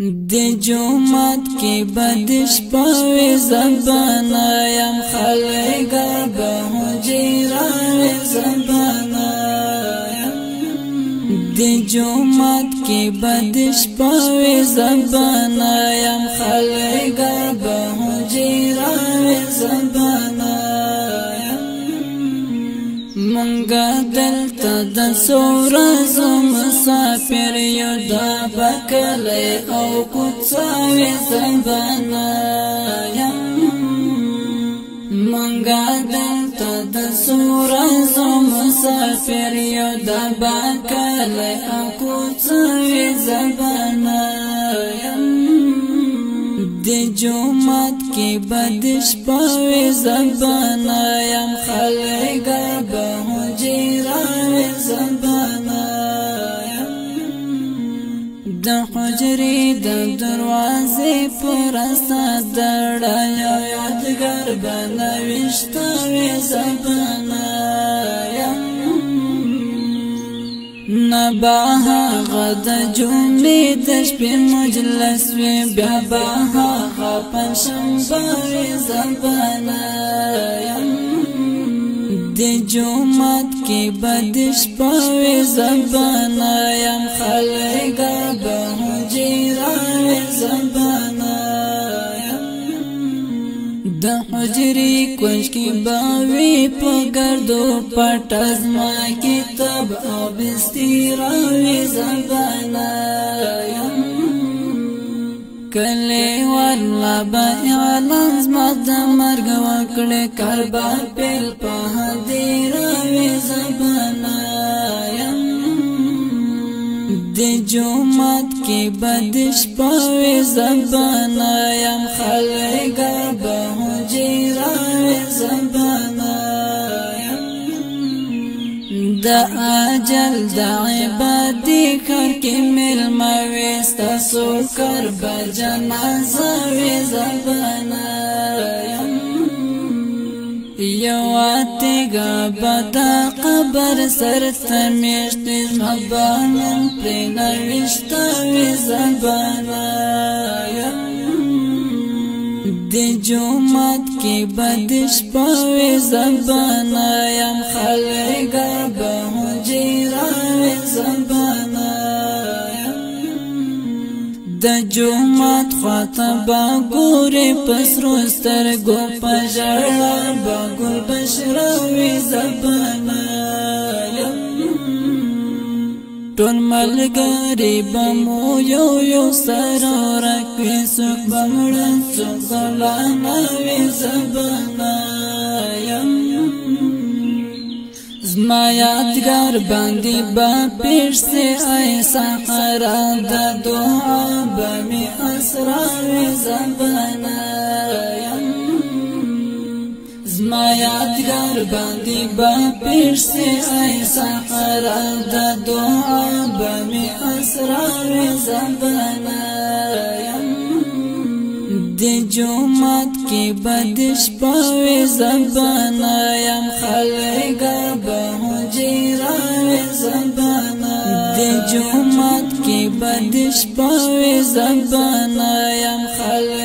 دی جومات کی بدش پاوی زبانا یم خلقا بہجیراوی زبانا دی جومات کی بدش پاوی زبانا یم خلقا بہجیراوی زبانا منگا دلتا د سورزو مسافر یو دا بکلی او کوڅاوی زبانا منگا دلتا د سورزو مسافر یو دا بکلی او کوڅاوی زبانا دی جومات کی بدش پاوی زبانا یم خلقا بہجیراوی زبانا د حجری د دروازې پرستا دړه یادګر بنوشتاوی زبانا نباها غد جمعی دشپی مجلس وی بیا باها پنشنبه زبانا دی جومات کی بدش پاوی زبانا یم خلقا بہجیراوی زبانا د حجری کنج کی باوی پا گردو پتازما کتاب او بستیراوی زبانا کلی والله با اعلان زما د مرګ وکړې کربا پیل په هدیراوی زبانا دی جومات کی بدش پاوی زبانا یم خلقا بہجیراوی زبانا دا اجل دا عبادی کر کی مل مویستا سوکر بجنازوی زبانا یواتیگا بدا قبر سرتمیشتی زمبانم پرینوشتاوی زبانا دی جومات کی بدش پاوی زبانا یم خلقا بہجیراوی زبانا د جومات خواطبا گوری پسرو سترگو پجڑا باگل بشراوی زبانا ټول ملګری بمو یو یو سره ورکوي څوک بمړه څوک ځلانوي زبانا زما یادګار باندې با پیش سے ای سحرا د دعا بمی اسراوی زبانا زما یادګار باندې با پیش سے ای سحرا د دعا بمی اسراوی زبانا دی جومات کی بدش پاوی زبانا یم خلقا بہجیراوی زبانا دی جومات کی بدش پاوی زبانا یم خلقا